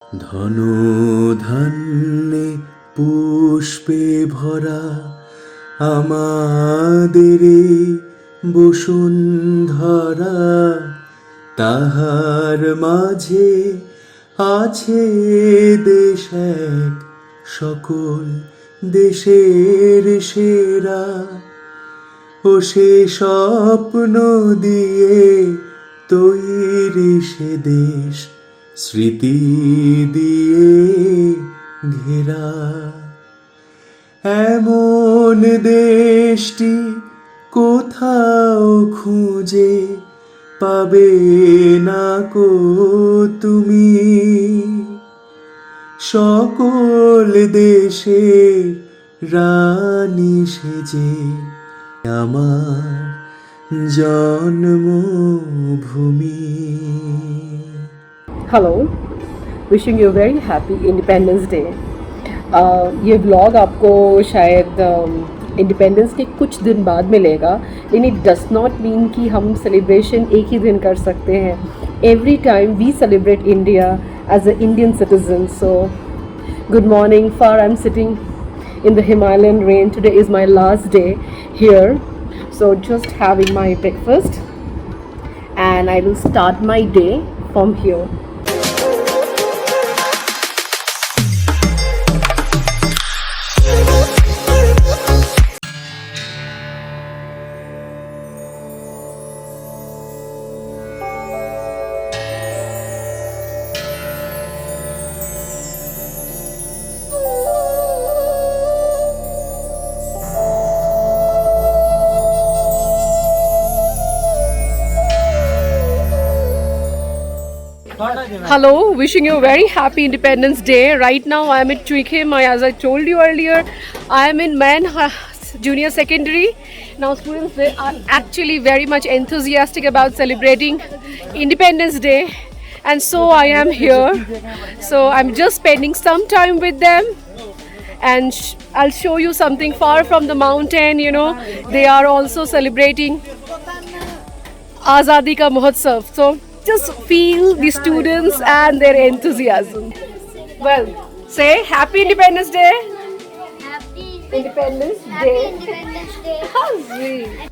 ধনু ধান্যে পুষ্পে ভরা আমাদের বসুন্ধরা, তাহার মাঝে আছে দেশ এক সকল দেশের সেরা। ও সে স্বপ্ন দিয়ে তৈরি সে দেশ স্মৃতি দিয়ে ঘেরা। এমন দেশটি কোথাও খুঁজে পাবে না কো তুমি, সকল দেশের রানী সেজে আমার জন্মভূমি। Hello, wishing you very happy independence day. ये व्लॉग आपको शायद इंडिपेंडेंस के कुछ दिन बाद मिलेगा, लेकिन इट डज नॉट मीन कि हम सेलिब्रेशन एक ही दिन कर सकते हैं। Every time we celebrate India as a Indian citizen. So good morning, far I'm sitting in the Himalayan rain. Today is my last day here, so just having my breakfast and I will start my day from here. Hello, wishing you a very happy Independence Day. Right now I am at Chuikhim. As I told you earlier, I am in Man Junior Secondary. Now students, they are actually very much enthusiastic about celebrating Independence Day, and so I am here. So I'm just spending some time with them, and I'll show you something far from the mountain. You know, they are also celebrating Azadi Ka Mahotsav. So just feel the students and their enthusiasm. Well, say Happy Independence Day. Happy Independence Day. Happy Independence Day. How sweet.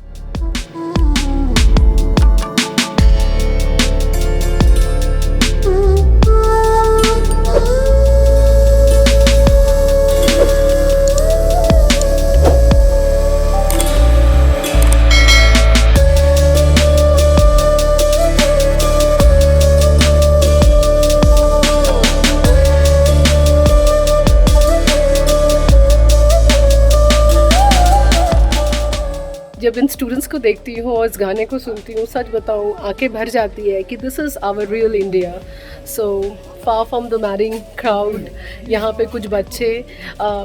जब इन students को देखती हूँ और इस गाने को सुनती हूँ, सच बताऊँ आंखें भर जाती है कि this is our real India. So far from the madding crowd, यहाँ पे कुछ बच्चे,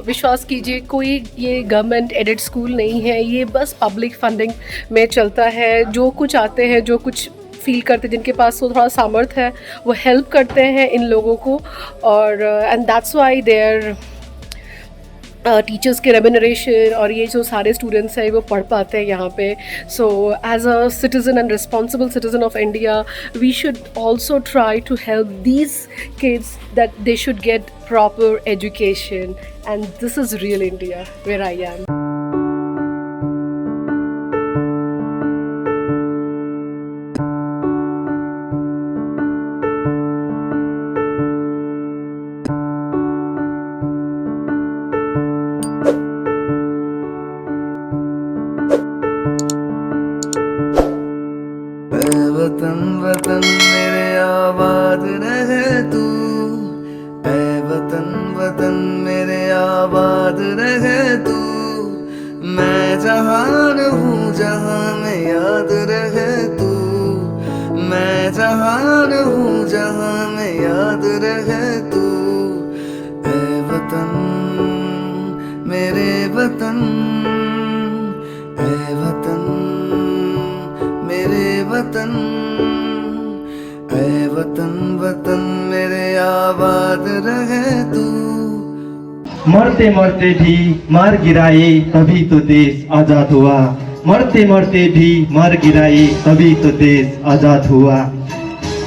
विश्वास कीजिए कोई ये गवर्नमेंट एडेड स्कूल नहीं है, ये बस पब्लिक फंडिंग में चलता है। जो कुछ आते हैं, जो कुछ फील करते, जिनके पास वो थोड़ा सामर्थ्य है, वो हेल्प करते हैं इन लोगों को। और and that's why there teachers के रेम्यूनरेशन और ये जो सारे स्टूडेंट्स हैं वो पढ़ पाते हैं यहाँ पे। So as a citizen and responsible citizen of India, we should also try to help these kids that they should get proper education, and this is real India where I am. वतन वतन मेरे आबाद रहे तू, ऐ वतन वतन मेरे आबाद रहे तू। मैं जहान हूँ जहाँ में याद रहे तू, मैं जहान हूँ जहाँ में याद रहे तू। ऐ वतन मेरे वतन, ऐ वतन मेरे वतन, ऐ वतन वतन मेरे आबाद रहे तू। मरते मरते भी मार गिराए तभी तो देश आजाद हुआ, मरते मरते भी मार गिराए तभी तो देश आजाद हुआ।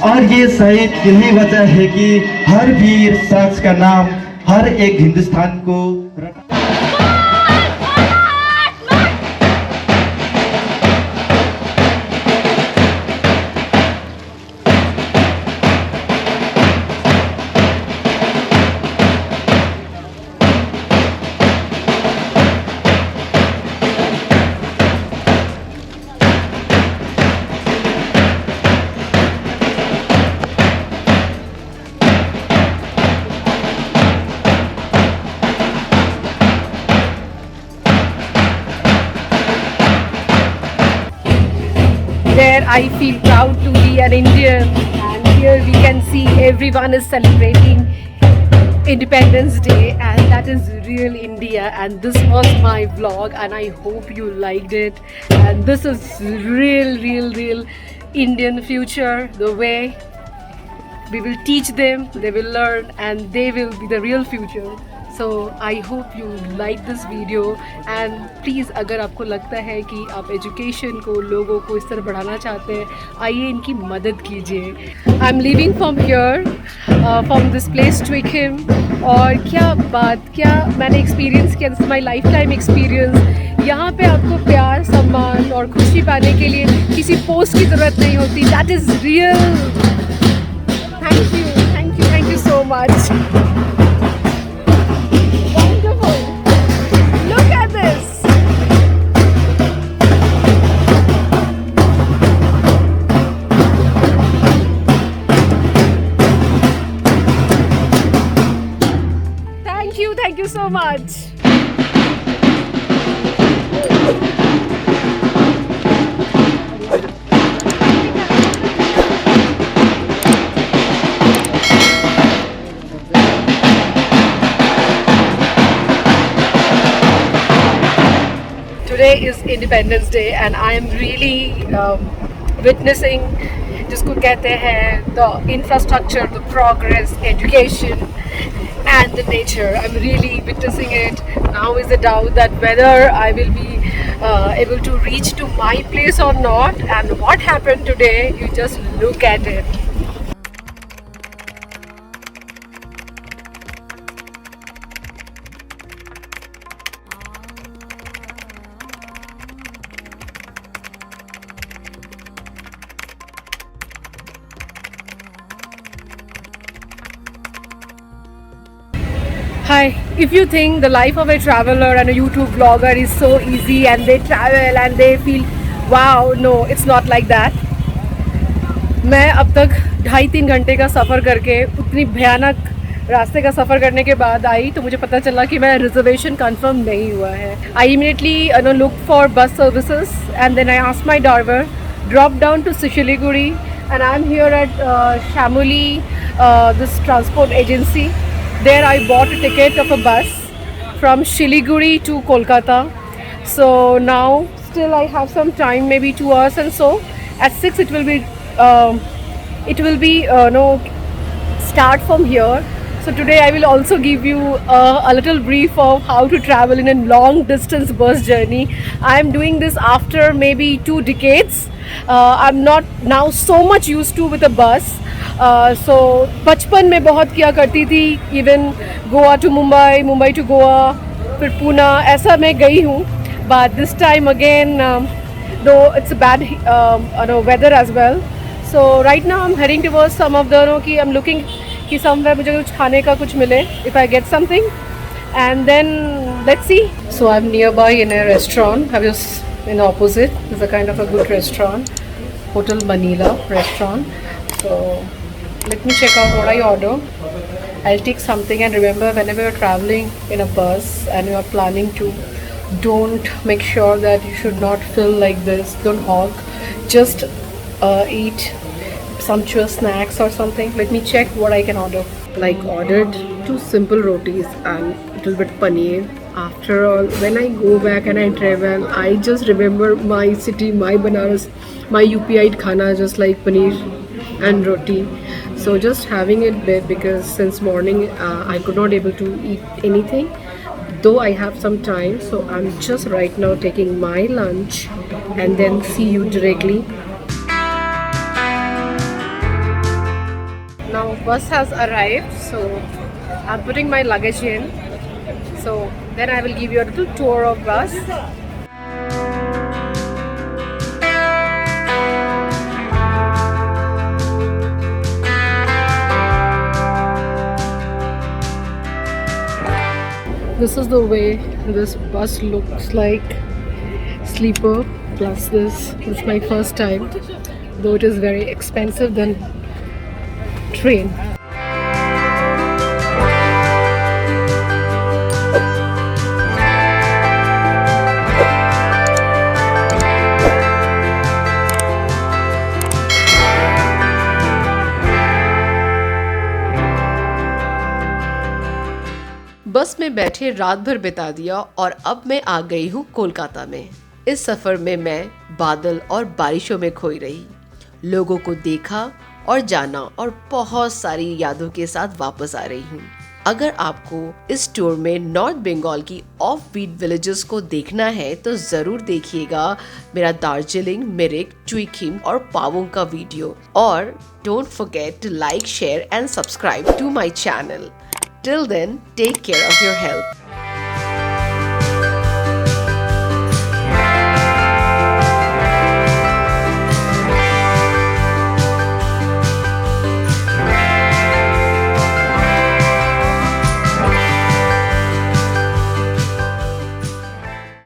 और ये शायद यही वजह है कि हर वीर शख्स का नाम हर एक हिंदुस्तान को There I feel proud to be an Indian, and here we can see everyone is celebrating Independence Day, and that is real India. And this was my vlog, and I hope you liked it. And this is real Indian future. The way we will teach them, they will learn, and they will be the real future. So I hope you like this video, and please अगर आपको लगता है कि आप education को लोगों को इस तरह बढ़ाना चाहते हैं, आइए इनकी मदद कीजिए. I am living from here from this place Chuikhim, और क्या मैंने एक्सपीरियंस किया. This my life time experience. यहाँ पे आपको प्यार, सम्मान और खुशी पाने के लिए किसी पोस्ट की ज़रूरत नहीं होती. That is real. Thank you so much. Thank you so much. Today is Independence Day, and I am really witnessing जिसको कहते हैं the infrastructure, the progress, education and the nature. I'm really witnessing it. Now is the doubt that whether I will be able to reach to my place or not. And what happened today, you just look at it. Hi, if you think the life of a traveler and a YouTube vlogger is so easy and they travel and they feel wow, no, it's not like that. मैं अब तक 2.5-3 घंटे का सफ़र करके उतनी भयानक रास्ते का सफ़र करने के बाद आई तो मुझे पता चला कि मेरा रिजर्वेशन कंफर्म नहीं हुआ है. I immediately looked for bus services, and then I asked my driver, dropped down to Siliguri, and I'm here at Shamuli, this transport agency. There I bought a ticket of a bus from Siliguri to Kolkata. So now still I have some time, maybe 2 hours and so. At 6 it will be start from here. So today I will also give you a little brief of how to travel in a long distance bus journey. I am doing this after maybe 2 decades. I'm not now so much used to with a bus. So बचपन में बहुत किया करती थी. Even Goa to Mumbai, Mumbai to Goa, फिर पूना, ऐसा मैं गई हूँ. But this time again, though it's a bad weather as well. So right now I'm heading towards some of the कि I'm looking कि somewhere मुझे कुछ खाने का कुछ मिले, if I get something, and then let's see. So I'm nearby in a restaurant. I was in opposite. It's a kind of a good restaurant, Hotel Manila restaurant. So let me check out what I order. I'll take something, and remember, whenever you're traveling in a bus and you're planning to, don't make sure that you should not fill like this. Don't hog. Just eat sumptuous snacks or something. Let me check what I can order. Like ordered 2 simple rotis and a little bit paneer. After all, when I go back and I travel, I just remember my city, my Banaras, my UPI Id khana, just like paneer and roti. So just having it there, because since morning I could not able to eat anything, though I have some time. So I'm just right now taking my lunch, and then see you directly. bus has arrived, so I'm putting my luggage in. So then I will give you a little tour of bus. This is the way this bus looks like. Sleeper plus this is my first time, though it is very expensive than train. बस में बैठे रात भर बिता दिया और अब मैं आ गई हूँ कोलकाता में। इस सफ़र में मैं बादल और बारिशों में खोई रही, लोगों को देखा और जाना और बहुत सारी यादों के साथ वापस आ रही हूँ। अगर आपको इस टूर में नॉर्थ बंगाल की ऑफ बीट विलेजेस को देखना है तो ज़रूर देखिएगा मेरा दार्जिलिंग, मिरिक, चुइखिम और पावोंग का वीडियो। और don't forget to like, share and subscribe to my channel. Till then, take care of your health.